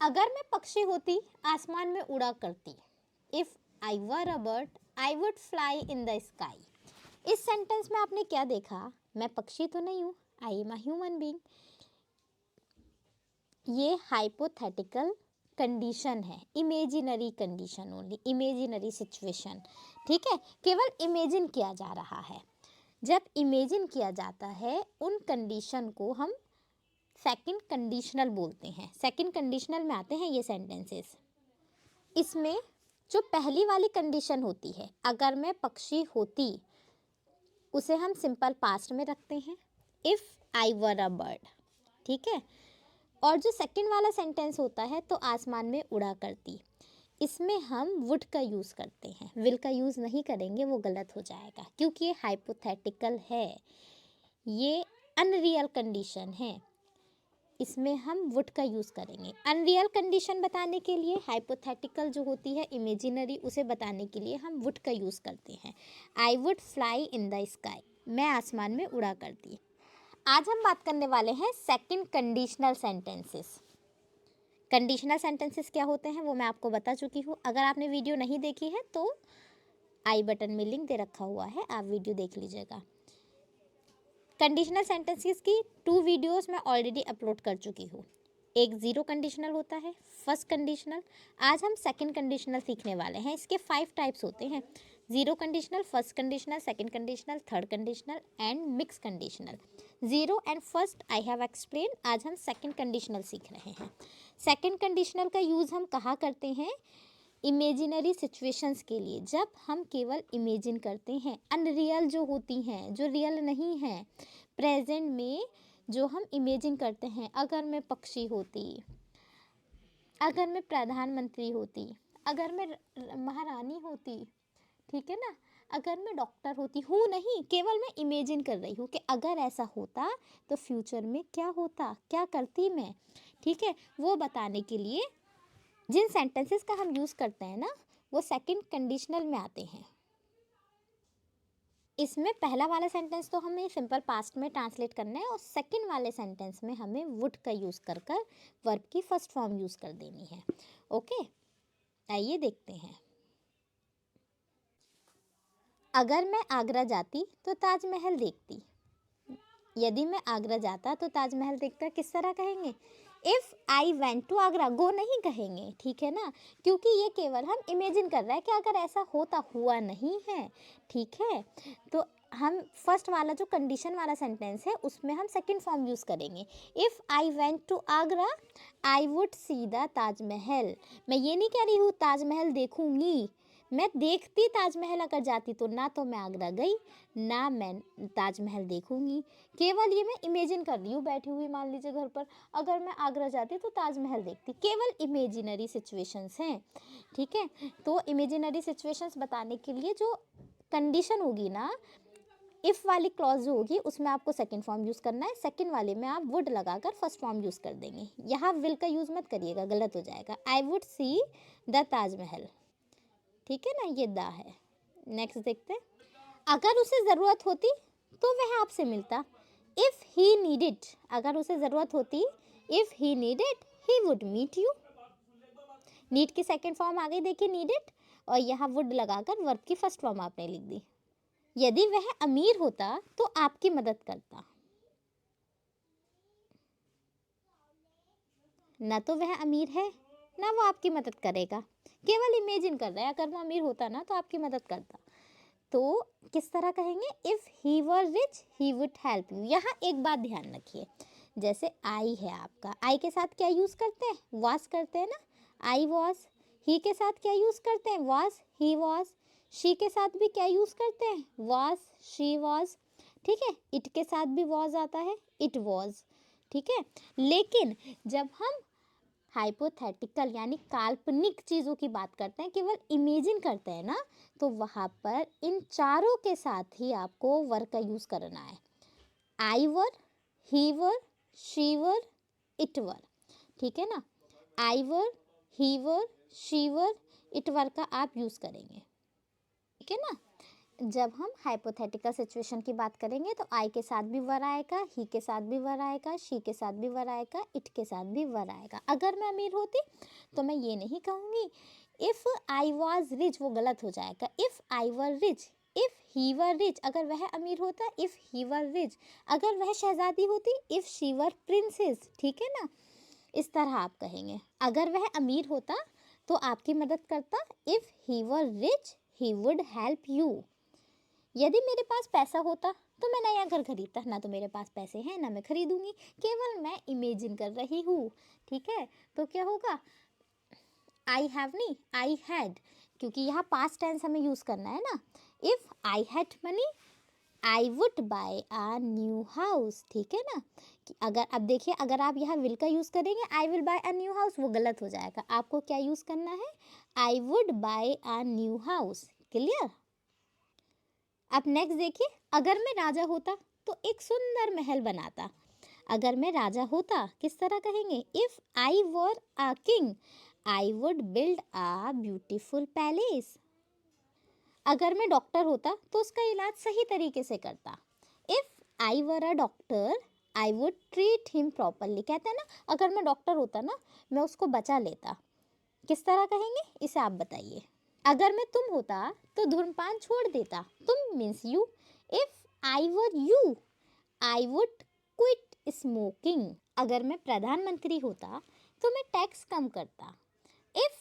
अगर मैं पक्षी होती आसमान में उड़ा करती। If I were a bird I would fly in the sky. इस सेंटेंस में आपने क्या देखा? मैं पक्षी तो नहीं हूँ, I am a human being. ये हाइपोथेटिकल कंडीशन है, imaginary condition only, imaginary situation. ठीक है, केवल इमेजिन किया जा रहा है। जब इमेजिन किया जाता है उन कंडीशन को हम सेकंड कंडीशनल बोलते हैं। सेकंड कंडीशनल में आते हैं ये सेंटेंसेस। इसमें जो पहली वाली कंडीशन होती है, अगर मैं पक्षी होती, उसे हम सिंपल पास्ट में रखते हैं, if I were a bird. ठीक है, और जो सेकंड वाला सेंटेंस होता है तो आसमान में उड़ा करती, इसमें हम वुड का यूज़ करते हैं, विल का यूज़ नहीं करेंगे, वो गलत हो जाएगा क्योंकि ये हाइपोथेटिकल है, ये अनरियल कंडीशन है, इसमें हम वुड का यूज़ करेंगे। अनरियल कंडीशन बताने के लिए, हाइपोथेटिकल जो होती है इमेजिनरी, उसे बताने के लिए हम वुड का यूज़ करते हैं। I would fly in the sky, मैं आसमान में उड़ा करती। आज हम बात करने वाले हैं second conditional sentences. Conditional sentences क्या होते हैं वो मैं आपको बता चुकी हूँ। अगर आपने वीडियो नहीं देखी है तो आई बटन में लिंक दे रखा हुआ है, आप वीडियो देख लीजिएगा। कंडीशनल सेंटेंसेस की 2 वीडियोस मैं ऑलरेडी अपलोड कर चुकी हूँ। एक ज़ीरो कंडीशनल होता है, फर्स्ट कंडीशनल। आज हम सेकंड कंडीशनल सीखने वाले हैं। इसके 5 टाइप्स होते हैं, zero conditional, first conditional, second conditional, third conditional and mix conditional. Zero and first I have explain, आज हम सेकंड कंडीशनल सीख रहे हैं। सेकंड कंडीशनल का यूज़ हम कहाँ करते हैं? इमेजिनरी सिचुएशंस के लिए, जब हम केवल इमेजिन करते हैं, अनरियल जो होती हैं, जो रियल नहीं हैं, प्रेजेंट में जो हम इमेजिन करते हैं। अगर मैं पक्षी होती, अगर मैं प्रधानमंत्री होती, अगर मैं महारानी होती, ठीक है ना, अगर मैं डॉक्टर होती हूँ, नहीं, केवल मैं इमेजिन कर रही हूँ कि अगर ऐसा होता तो फ्यूचर में क्या होता, क्या करती मैं। ठीक है, वो बताने के लिए जिन सेंटेंसेस का हम यूज़ करते हैं ना, वो सेकंड कंडीशनल में आते हैं। इसमें पहला वाला सेंटेंस तो हमें सिंपल पास्ट में ट्रांसलेट करना है और सेकंड वाले सेंटेंस में हमें वुड का यूज़ कर कर वर्ब की फर्स्ट फॉर्म यूज़ कर देनी है। ओके, आइए देखते हैं। अगर मैं आगरा जाती तो ताजमहल देखती। यदि मैं आगरा जाता तो ताजमहल देखता, किस तरह कहेंगे? If I went to Agra, go नहीं कहेंगे, ठीक है ना, क्योंकि ये केवल हम इमेजिन कर रहे हैं कि अगर ऐसा होता, हुआ नहीं है। ठीक है, तो हम फर्स्ट वाला जो कंडीशन वाला सेंटेंस है उसमें हम सेकंड फॉर्म यूज़ करेंगे। If I went to Agra I would see the Taj Mahal. मैं ये नहीं कह रही हूँ ताजमहल देखूंगी, मैं देखती ताजमहल अगर जाती तो, ना तो मैं आगरा गई ना मैं ताजमहल देखूंगी, केवल ये मैं इमेजिन कर रही हूँ बैठी हुई, मान लीजिए घर पर, अगर मैं आगरा जाती तो ताजमहल देखती। केवल इमेजिनरी सिचुएशंस हैं। ठीक है, तो इमेजिनरी सिचुएशंस बताने के लिए जो कंडीशन होगी ना, इफ़ वाली क्लॉज जो होगी उसमें आपको सेकंड फॉर्म यूज़ करना है, सेकंड वाले में आप वुड लगाकर फर्स्ट फॉर्म यूज़ कर देंगे। यहाँ विल का यूज़ मत करिएगा, गलत हो जाएगा। आई वुड सी द ताजमहल, ठीक है ना, ये द है। नेक्स्ट देखते हैं। अगर उसे ज़रूरत होती तो वह आपसे मिलता। इफ़ ही नीडेड, अगर उसे ज़रूरत होती, if he needed he would meet you. Need की सेकंड फॉर्म आ गई, देखिए नीडेड, और यहाँ वुड लगाकर वर्ब की फर्स्ट फॉर्म आपने लिख दी। यदि वह अमीर होता तो आपकी मदद करता। ना तो वह अमीर है ना वो आपकी मदद करेगा, केवल इमेजिन कर रहा है, अगर वो अमीर होता ना तो आपकी मदद करता। तो किस तरह कहेंगे? If he were rich he would help you. यहाँ एक बात ध्यान रखिए, जैसे आई है आपका, आई के साथ क्या यूज़ करते हैं? वाज करते हैं ना, आई वॉज। ही के साथ क्या यूज़ करते हैं? Was, he was. शी के साथ भी क्या यूज़ करते हैं? Was, she was. ठीक है, इट के साथ भी वॉज आता है, इट वॉज। ठीक है, लेकिन जब हम हाइपोथेटिकल यानी काल्पनिक चीज़ों की बात करते हैं, केवल इमेजिन करते हैं ना, तो वहाँ पर इन चारों के साथ ही आपको वर का यूज़ करना है। आई वर, ही वर, शी वर, इट वर। ठीक है ना, आई वर, ही वर, शी वर, इट वर का आप यूज़ करेंगे। ठीक है ना, जब हम हाइपोथेटिकल सिचुएशन की बात करेंगे तो आई के साथ भी वर आएगा, ही के साथ भी वर आएगा, शी के साथ भी वर आएगा, इट के साथ भी वर आएगा। अगर मैं अमीर होती तो मैं ये नहीं कहूँगी इफ़ आई वॉज रिच, वो गलत हो जाएगा। If I were rich, if he were rich, अगर वह अमीर होता, इफ़ ही वर रिच, अगर वह शहजादी होती, इफ़ शी वर प्रिंसेस, ठीक है ना। इस तरह आप कहेंगे। अगर वह अमीर होता तो आपकी मदद करता, if he were rich he would help you. यदि मेरे पास पैसा होता तो मैं नया घर खरीदता, ना तो मेरे पास पैसे हैं ना मैं खरीदूंगी, केवल मैं इमेजिन कर रही हूँ, ठीक है। तो क्या होगा, आई हैव नहीं, आई हैड, क्योंकि यहाँ पास्ट टेंस हमें यूज़ करना है ना। If I had money I would buy a new house, ठीक है ना। कि अगर अब देखिए, अगर आप यहाँ विल का यूज़ करेंगे I will buy a new house, वो गलत हो जाएगा। आपको क्या यूज़ करना है, I would buy a new house. Clear. अब नेक्स्ट देखिए, अगर मैं राजा होता तो एक सुंदर महल बनाता। अगर मैं राजा होता किस तरह कहेंगे, if I were a king I would build a beautiful palace. अगर मैं डॉक्टर होता तो उसका इलाज सही तरीके से करता। If I were a doctor I would treat him properly. कहते हैं ना, अगर मैं डॉक्टर होता ना मैं उसको बचा लेता। किस तरह कहेंगे, इसे आप बताइए। अगर मैं तुम होता तो धूम्रपान छोड़ देता। तुम means you. If I were you I would quit smoking. अगर मैं प्रधानमंत्री होता तो मैं टैक्स कम करता। If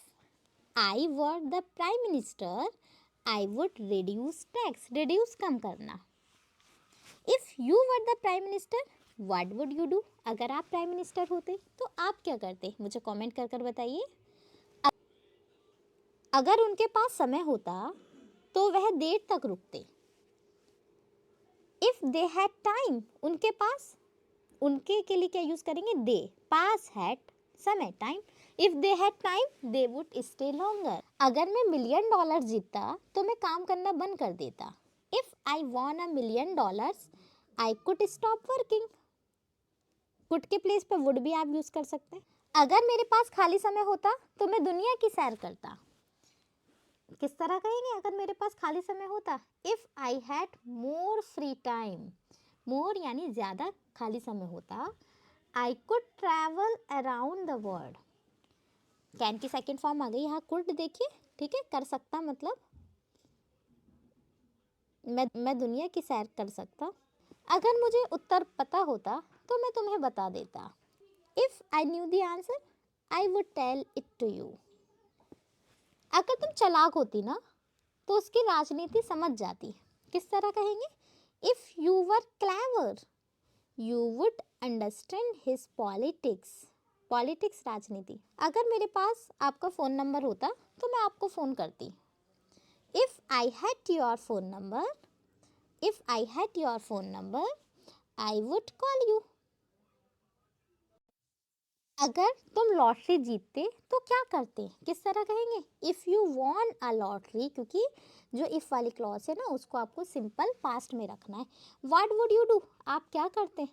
I were the prime minister I would reduce tax, reduce कम करना। If you were the prime minister what would you do. अगर आप प्राइम मिनिस्टर होते तो आप क्या करते, मुझे कमेंट कर कर बताइए। अगर उनके पास समय होता तो वह देर तक रुकते। इफ़ दे हैड टाइम, उनके पास, उनके के लिए क्या यूज़ करेंगे, दे, पास हैड, समय, time. If they had time they would stay longer. अगर मैं $1,000,000 जीतता तो मैं काम करना बंद कर देता। If I won $1,000,000 I could stop working. Could के प्लेस पे वुड भी आप यूज़ कर सकते हैं। अगर मेरे पास खाली समय होता तो मैं दुनिया की सैर करता। किस तरह कहेंगे, अगर मेरे पास खाली समय होता, if I had more free time, more यानी ज़्यादा खाली समय होता, I could travel around the world. Can की सेकेंड फॉर्म आ गई यहाँ, कुड देखिए, ठीक है, कर सकता मतलब मैं दुनिया की सैर कर सकता। अगर मुझे उत्तर पता होता तो मैं तुम्हें बता देता। If I knew the answer I would tell it to you. अगर तुम चालाक होती ना तो उसकी राजनीति समझ जाती। किस तरह कहेंगे, if you were clever you would understand his politics. Politics राजनीति। अगर मेरे पास आपका फ़ोन नंबर होता तो मैं आपको फ़ोन करती। If I had your phone number, if I had your phone number I would call you. अगर तुम लॉटरी जीतते तो क्या करते, किस तरह कहेंगे, if you von a lottery, क्योंकि जो इफ़ वाली क्लॉज है ना उसको आपको सिंपल पास्ट में रखना है। व्हाट वुड यू डू, आप क्या करते।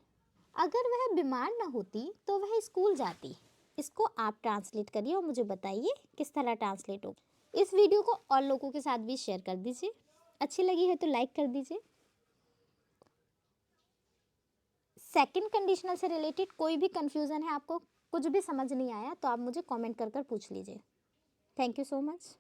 अगर वह बीमार ना होती तो वह स्कूल जाती। इसको आप ट्रांसलेट करिए और मुझे बताइए किस तरह ट्रांसलेट हो। इस वीडियो को और लोगों के साथ भी शेयर कर दीजिए। अच्छी लगी है तो लाइक कर दीजिए। सेकंड कंडीशनल से रिलेटेड कोई भी कंफ्यूजन है, आपको कुछ भी समझ नहीं आया तो आप मुझे कमेंट कर कर पूछ लीजिए। Thank you so much.